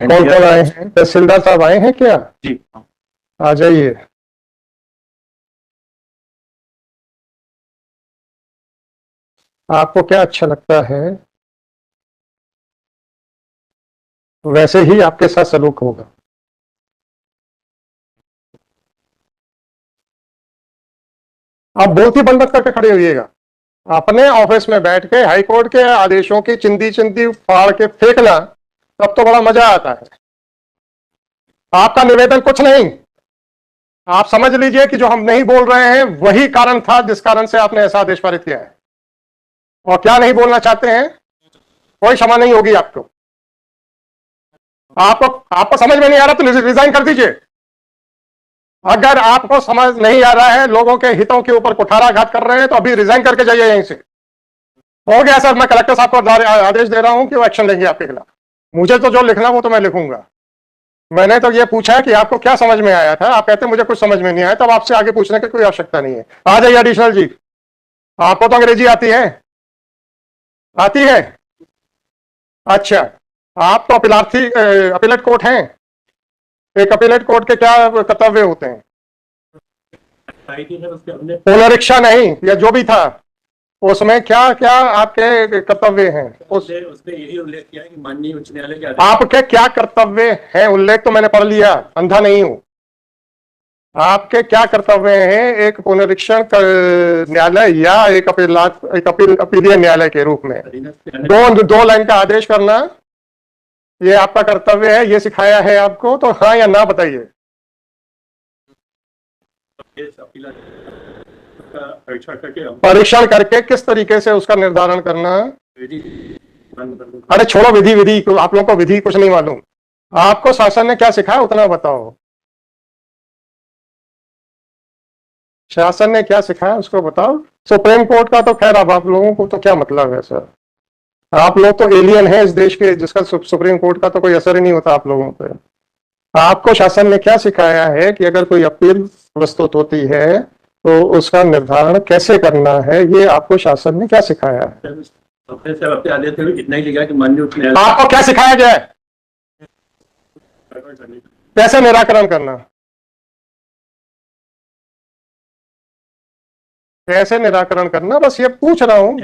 कौन कौन आए हैं? तहसीलदार साहब आए हैं क्या? जी आ जाइए। आपको क्या अच्छा लगता है, वैसे ही आपके साथ सलूक होगा। आप बोलती बंद मत करके खड़े होइएगा। अपने ऑफिस में बैठ के हाई कोर्ट के आदेशों की चिंदी चिंदी फाड़ के फेंकना, तब तो बड़ा मजा आता है। आपका निवेदन कुछ नहीं, आप समझ लीजिए कि जो हम नहीं बोल रहे हैं वही कारण था जिस कारण से आपने ऐसा आदेश पारित किया है। और क्या नहीं बोलना चाहते हैं, कोई क्षमा नहीं होगी आपको। आपको आपको समझ में नहीं आ रहा तो रिजाइन कर दीजिए। अगर आपको समझ नहीं आ रहा है, लोगों के हितों के ऊपर कुठाराघात कर रहे हैं, तो अभी रिजाइन करके जाइए यहीं से। हो गया सर, मैं कलेक्टर साहब को आदेश दे रहा हूं कि वो एक्शन लेंगे आपके खिलाफ। मुझे तो जो लिखना वो तो मैं लिखूंगा। मैंने तो ये पूछा है कि आपको क्या समझ में आया था, आप कहते हैं मुझे कुछ समझ में नहीं आया, तब आपसे आगे पूछने की कोई आवश्यकता नहीं है। आ जाइए एडिशनल जी। आपको तो अंग्रेजी आती है? आती है? अच्छा, आप तो अपीलार्थी अपीलेट कोर्ट हैं। एक अपीलेट कोर्ट के क्या कर्तव्य होते हैं? पुनरीक्षा नहीं, या जो भी था उसमें क्या क्या आपके कर्तव्य हैं? उसने यही उल्लेख किया कि माननीय उच्च न्यायालय के आपके क्या कर्तव्य हैं? उल्लेख तो मैंने पढ़ लिया, अंधा नहीं हूं। आपके क्या कर्तव्य हैं एक पुनरीक्षण न्यायालय या एक अपीलीय न्यायालय के रूप में? दो लाइन का आदेश करना ये आपका कर्तव्य है, ये सिखाया है आपको? तो हाँ या ना बताइए। परीक्षण करके किस तरीके से उसका निर्धारण करना? अरे छोड़ो विधि, विधि आप लोगों को विधि कुछ नहीं मालूम। आपको शासन ने क्या सिखाया उतना बताओ। शासन ने क्या सिखाया उसको बताओ। सुप्रीम कोर्ट का तो खैर अब आप लोगों को तो क्या मतलब है सर, आप लोग तो एलियन हैं इस देश के, जिसका सुप्रीम कोर्ट का तो कोई असर ही नहीं होता आप लोगों पे। आपको शासन ने क्या सिखाया है कि अगर कोई अपील प्रस्तुत होती है तो उसका निर्धारण कैसे करना है, ये आपको शासन ने क्या सिखाया है? आपको क्या सिखाया गया है? कैसे निराकरण करना, कैसे निराकरण करना, बस ये पूछ रहा हूं।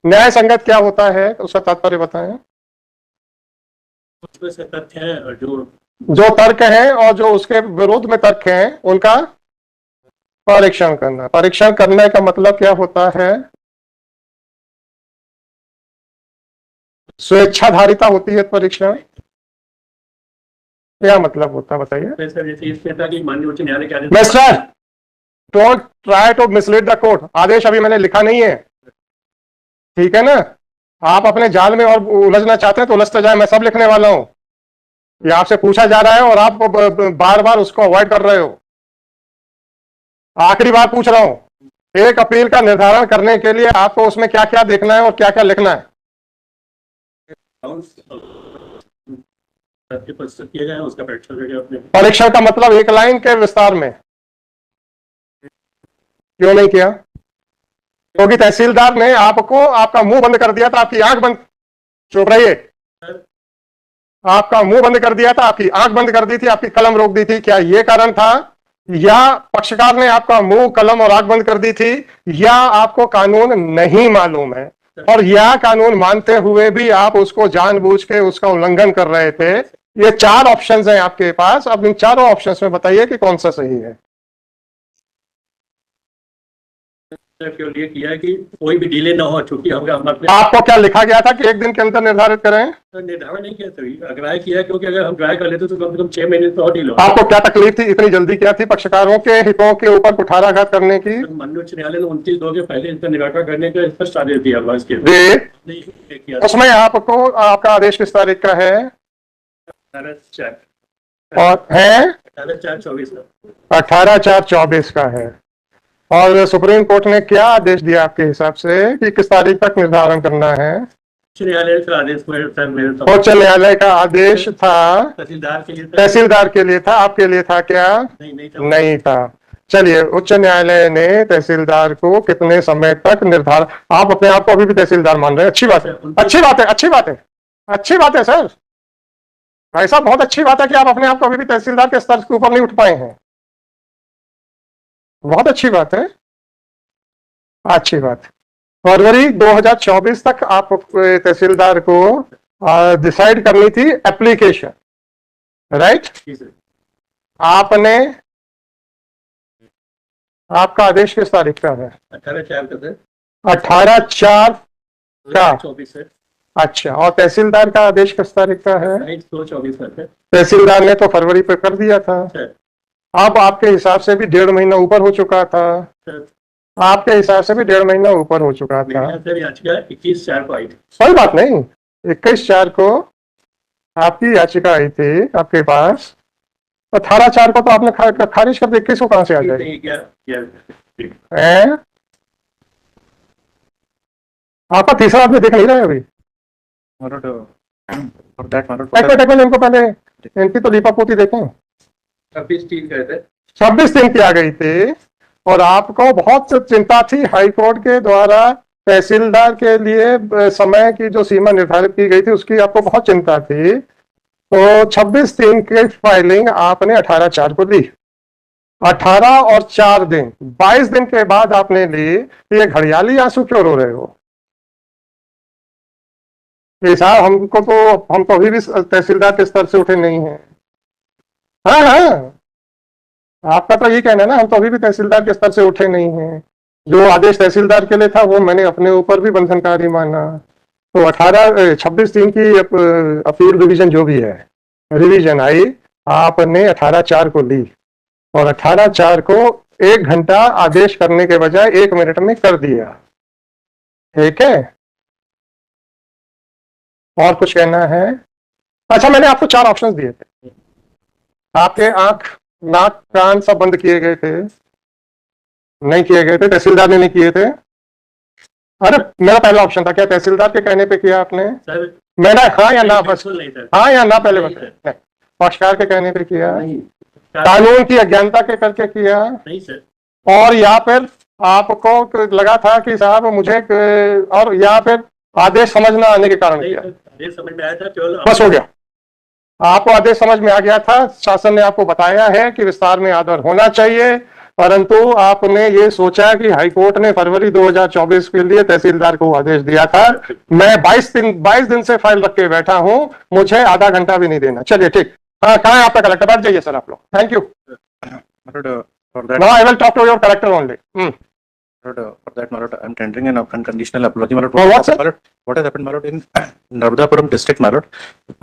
न्याय संगत क्या होता है उसका तात्पर्य बताएं। तथ्य है जो तर्क हैं और जो उसके विरोध में तर्क हैं उनका परीक्षण करना। परीक्षण करने का मतलब क्या होता है? स्वेच्छाधारिता होती है परीक्षण, क्या मतलब होता है बताइए। Mister, don't try to mislead the court. आदेश अभी मैंने लिखा नहीं है, ठीक है ना? आप अपने जाल में और उलझना चाहते हैं तो उलझते जाए, मैं सब लिखने वाला हूं। ये आपसे पूछा जा रहा है और आप बार बार उसको अवॉइड कर रहे हो। आखिरी बार पूछ रहा हूं, एक अपील का निर्धारण करने के लिए आपको उसमें क्या क्या देखना है और क्या क्या लिखना है? परीक्षण का मतलब एक लाइन के विस्तार में क्यों नहीं किया? क्योंकि तहसीलदार ने आपको आपका मुंह बंद कर दिया था, आपकी आंख बंद, चुप रहिए, आपका मुंह बंद कर दिया था, आपकी आंख बंद कर दी थी, आपकी कलम रोक दी थी। क्या ये कारण था, या पक्षकार ने आपका मुंह, कलम और आंख बंद कर दी थी, या आपको कानून नहीं मालूम है और यह कानून मानते हुए भी आप उसको जानबूझ के उसका उल्लंघन कर रहे थे? ये चार ऑप्शंस हैं आपके पास, अब इन चारों ऑप्शंस में बताइए कि कौन सा सही है। केवल ये किया है कि कोई भी डिले ना हो, चूंकि हम आपको क्या लिखा गया था कि एक दिन के अंदर निर्धारित करें? निर्धारण नहीं किया सभी, अग्राह्य किया, क्योंकि अगर हम ड्राई कर लेते तो कम से कम 6 महीने तो और डिले। आपको क्या तकलीफ थी, इतनी जल्दी क्या थी पक्षकारों के हितों के ऊपर कुठाराघात करने की? माननीय उच्च न्यायालय ने 29 के पहले इसका निराकरण करने का स्पष्ट आदेश दिया। उसमें आपको आपका आदेश किस तारीख का है? 18/4 और है 18/4/24 18/4/24 का है। और सुप्रीम कोर्ट ने क्या आदेश दिया आपके हिसाब से कि किस तारीख तक निर्धारण करना है? उच्च न्यायालय का आदेश उच्च न्यायालय का आदेश था, तहसीलदार के लिए था, आपके लिए था क्या? नहीं था। चलिए, उच्च न्यायालय ने तहसीलदार को कितने समय तक निर्धारण, आप अपने आप को अभी भी तहसीलदार मान रहे हैं, अच्छी बात है, अच्छी बात है, अच्छी बात है, अच्छी बात है सर। भाई साहब बहुत अच्छी बात है कि आप अपने आप को अभी भी तहसीलदार के स्तर के ऊपर नहीं उठ पाए हैं, बहुत अच्छी बात है, अच्छी बात है। फरवरी 2024 तक आप तहसीलदार को डिसाइड करनी थी एप्लीकेशन, राइट। जी सर। आपने, आपका आदेश किस तारीख का है? 18/4 का सर। 18/4 का। 24 सर। अच्छा, और तहसीलदार का आदेश किस तारीख का है? 24 का सर। तहसीलदार ने तो फरवरी पे कर दिया था, सर। अब आपके हिसाब से भी 1.5 महीना ऊपर हो चुका था, सर आपके हिसाब से भी 1.5 महीना ऊपर हो चुका था। सर याचिका 21/4 को आई थी। कोई बात नहीं, 21/4 को आपकी याचिका आई थी आपके पास, 18/4 को तो आपने खारिज कर दी, 21 को कहां से आ जाएगी? हैं? आपका तीसरा आदमी देख नहीं रहा है अभी। एक मिनट इनको पहले इनकी तो लीपापोती देखें। 26/3 गए थे। 26 दिन की आ गई थी, और आपको बहुत चिंता थी हाईकोर्ट के द्वारा तहसीलदार के लिए समय की जो सीमा निर्धारित की गई थी उसकी आपको बहुत चिंता थी, तो 26 दिन की फाइलिंग आपने 18/4 को दी। 18 और 4 दिन, 22 दिन के बाद आपने ली। ये घड़ियाली आंसू क्यों रो रहे हो? ये साहब हमको तो, हम तो अभी भी तहसीलदार के स्तर से उठे नहीं हैं। हाँ हाँ, आपका तो ये कहना है ना, हम तो अभी भी तहसीलदार के स्तर से उठे नहीं हैं। जो आदेश तहसीलदार के लिए था वो मैंने अपने ऊपर भी बंधनकारी माना। तो 26 दिन की अपील रिवीजन जो भी है, रिवीजन आई, आपने 18/4 को ली, और 18/4 को 1 घंटा आदेश करने के बजाय 1 मिनट में कर दिया। ठीक है, और कुछ कहना है? अच्छा, मैंने आपको 4 ऑप्शंस दिए थे, आपके आंख नाक कान सब बंद किए गए थे, नहीं किए गए थे, तहसीलदार ने नहीं किए थे। अरे मेरा पहला ऑप्शन था, क्या तहसीलदार के कहने पे किया आपने? सर मैंने हाँ या ना, बस नहीं सर। हाँ या ना पहले नहीं, बताए। पक्षकार के कहने पे किया, नहीं कानून की अज्ञानता के करके किया, नहीं सर। और या फिर आपको लगा था कि साहब मुझे, और या फिर आदेश समझ ना आने के कारण नहीं किया? सर, ये समझ में आया था केवल। बस हो गया, आपको आदेश समझ में आ गया था, शासन ने आपको बताया है कि विस्तार में आदर होना चाहिए, परंतु आपने ये सोचा कि हाईकोर्ट ने फरवरी 2024 के लिए तहसीलदार को आदेश दिया था, मैं 22 दिन से फाइल रख के बैठा हूं, मुझे आधा घंटा भी नहीं देना। चलिए ठीक, हाँ कहाँ है आपका कलेक्टर? बैठ जाइए सर आप लोग, thank you. Now I will talk to your collector only. For that, Malot, I'm tendering an unconditional apology, Malot. For what, sir? Malot, what has happened, Malot, in Narmadapuram district, Malot?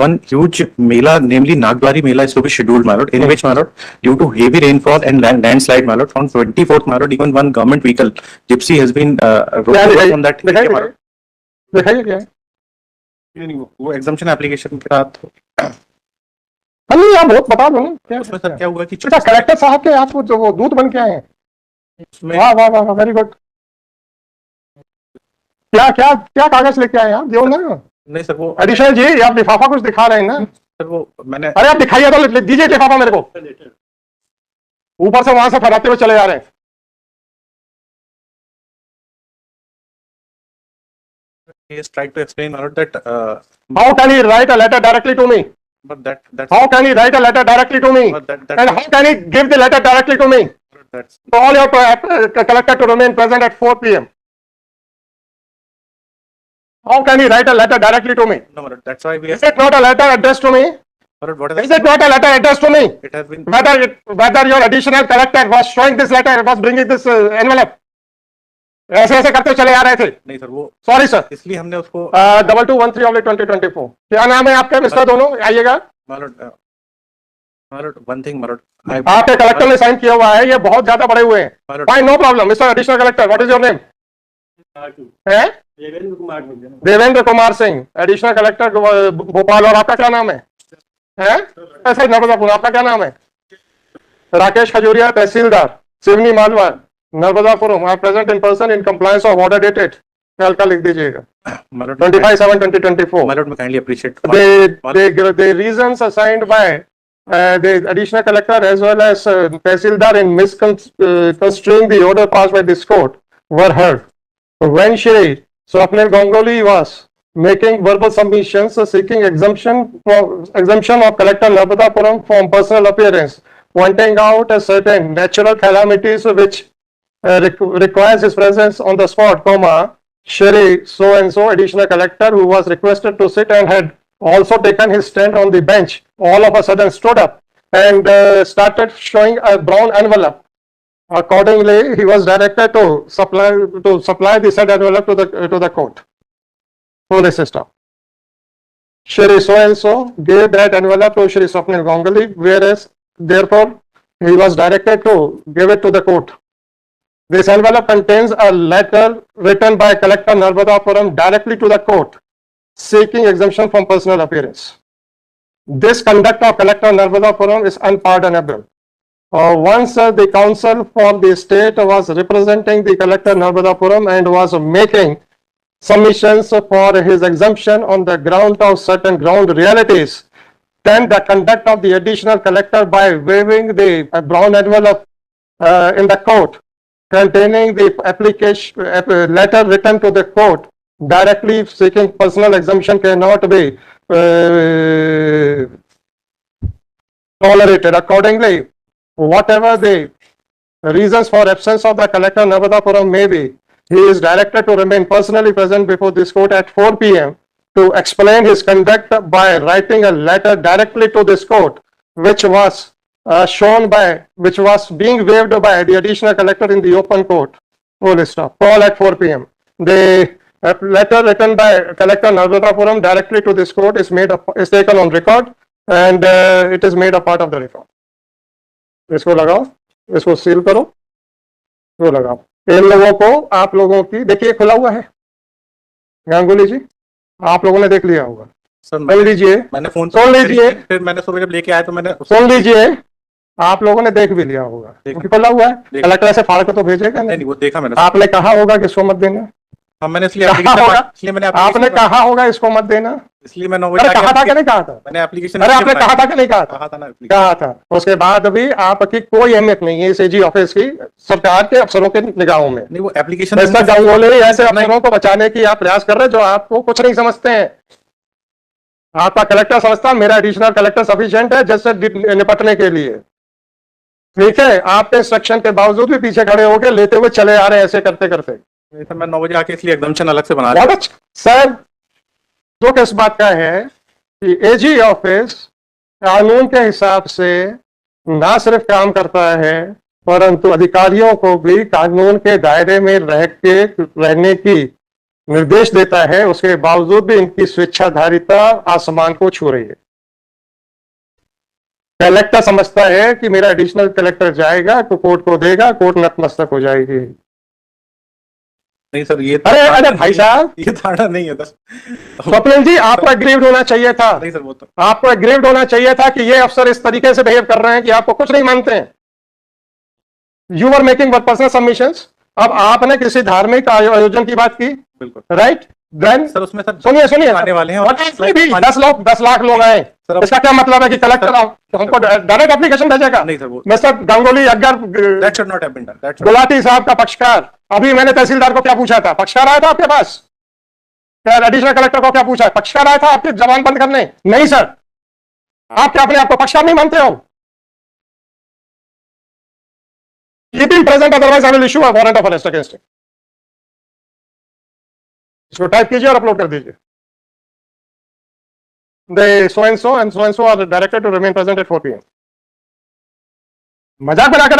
One huge Mela, namely Nagdwari Mela, is to be scheduled, Malot, in which, Malot, due to heavy rainfall and landslide, Malot, on 24th, Malot, even one government vehicle, Gypsy, has been rolled from that area, Malot. दिखाइए क्या है? वो exemption application के साथ नहीं, आप बहुत बता दो ना क्या? उसमें सर क्या हुआ कि अच्छा, कलेक्टर साहब के आपको जो वो दूत बन के आए हैं, वाह वाह वाह, वेरी गुड। क्या क्या क्या कागज लेके आए आप? जो ना, नहीं सर वो एडिशनल जी, आप लिफाफा कुछ दिखा रहे हैं ना? सर वो मैंने अरे आप दिखाइए तो, दीजिए लिफाफा मेरे को। ऊपर से वहां से फैलाते हुए चले जा रहे हैं। he has tried to explain, Malot, that How can he write a letter directly to me? but that's How can he write a letter directly to me? but that And how can he give the letter directly to me? that's Call your collector to remain present at 4 p.m. How can he write a letter directly to me? no, Malot, that's why we Is it not a letter addressed to me? Malot, what Is it not a letter addressed to me? it has been Whether your additional collector was showing this letter, was bringing this envelope. ऐसे ऐसे करते चले आ रहे थे। नहीं sir वो sorry sir, इसलिए हमने उसको 2213/2024। क्या नाम है आपके मिस्टर? दोनों आइएगा। Malot, Malot, one thing, Malot, आपके कलेक्टर ने साइन किया हुआ है, ये बहुत ज्यादा बड़े हुए हैं। Malot, fine, no problem. Mister additional collector, what is your name? है देवेंद्र कुमार सिंह, एडिशनल कलेक्टर भोपाल। और आपका क्या नाम है? ऐसे नर्मदापुर। आपका क्या नाम है? राकेश खजूरिया, तहसीलदार सिवनी मालवा, नर्मदापुरम। आप present in person in compliance of order dated, कल का लिख दीजिएगा, Malot, 25/7/2024। Malot, I kindly appreciate The reasons assigned by the additional collector as well as Tehsildar in misconstruing the order passed by this court were heard. When Shri Swapnil Ganguly was making verbal submissions seeking exemption of collector Narmadapuram from personal appearance, pointing out a certain natural calamities which requires his presence on the spot, Shri so and so additional collector who was requested to sit and had also taken his stand on the bench, all of a sudden stood up and started showing a brown envelope. Accordingly, he was directed to supply the said envelope to the court. Police system. Shri so and so gave that envelope to Shri Swapnil Ganguly, whereas therefore he was directed to give it to the court. This envelope contains a letter written by Collector Narmadapuram directly to the court, seeking exemption from personal appearance. This conduct of Collector Narmadapuram is unpardonable. Once the counsel for the state was representing the Collector Narmadapuram and was making submissions for his exemption on the ground of certain ground realities, then the conduct of the additional collector by waving the brown envelope in the court containing the application letter written to the court directly seeking personal exemption cannot be tolerated. Accordingly, whatever the reasons for absence of the collector Narmadapuram may be, he is directed to remain personally present before this court at 4 p.m. to explain his conduct by writing a letter directly to this court, which was being waived by the additional collector in the open court. Full stop. Call at 4 p.m. The letter written by Collector Narmadapuram directly to this court is taken on record and it is made a part of the record. इसको लगाओ, इसको seal करो, वो लगाओ. इन लोगों को आप लोगों की देखिए खुला हुआ है. गांगुली जी, आप लोगों ने देख लिया होगा. सुन लीजिए, मैंने फोन सुन लीजिए, फिर मैंने सुबह जब लेके आया तो मैंने सुन लीजिए, आप लोगों ने देख भी लिया होगा. खुला हुआ है, कलेक्टर ऐसे फाड़ कर तो भेजेगा नहीं. वो देखा मैंने. आपने कहा होगा कि इसको मत देना. मैंने इसलिए आपने कहा होगा इसको मत देना, इसलिए मैंने कहा था कि नहीं कहा था. मैंने एप्लीकेशन, अरे आपने कहा था कि नहीं कहा था. कहा था ना, कहा था. उसके बाद भी आपकी कोई अहमियत नहीं है इस एजी ऑफिस की सरकार के अफसरों के निगाहों में. नहीं, वो एप्लीकेशन ऐसे अफसरों को बचाने की आप प्रयास कर रहे हैं जो आपको कुछ नहीं समझते हैं. आपका कलेक्टर समझता है मेरा एडिशनल कलेक्टर सफिशिएंट है जैसे निपटने के लिए. ठीक है, आपके इंस्ट्रक्शन के बावजूद भी पीछे खड़े होकर लेते हुए चले आ रहे हैं ऐसे करते करते. सर मैं 9 बजे आके इसलिए एग्जम्पशन अलग से बना रहा हूं. सर जो किस बात का है कि एजी ऑफिस कानून के हिसाब से ना सिर्फ काम करता है परंतु अधिकारियों को भी कानून के दायरे में रहने की निर्देश देता है. उसके बावजूद भी इनकी स्वेच्छाधारिता आसमान को छू रही है. कलेक्टर समझता है कि मेरा एडिशनल कलेक्टर जाएगा तो कोर्ट को देगा, कोर्ट नतमस्तक हो जाएगी. नहीं सर, ये अरे भाई साहब, ये धारणा नहीं है. स्वप्निल जी, आपको एग्रीव्ड होना चाहिए था. नहीं सर, वो तो आपको एग्रीव्ड होना चाहिए था कि ये अफसर इस तरीके से बिहेव कर रहे हैं कि आपको कुछ नहीं मानते हैं. You are making personal submissions. अब आपने किसी धार्मिक आयोजन की बात की, बिल्कुल राइट. देन सर उसमें सर सुनिए आने वाले हैं 10 लाख लोग आए. इसका क्या मतलब है कि कलेक्टर हमको डायरेक्ट एप्लीकेशन भेजेगा? नहीं सर, वो मिस्टर गांगुली अगर that should not have been done. Gulati साहब का पक्षकार, अभी मैंने तहसीलदार को क्या पूछा था? पक्षकार आया था आपके पास? क्या एडिशनल कलेक्टर को क्या पूछा? पक्षकार आया था आपकी जबान बंद करने? नहीं सर. आप क्या अपने आप को पक्षकार नहीं मानते हो? Keeping present, otherwise I will issue a warrant of arrest against him. इसको टाइप कीजिए और अपलोड कर दीजिए. The so and so are directed to remain present at 4 p.m. मजाक बना के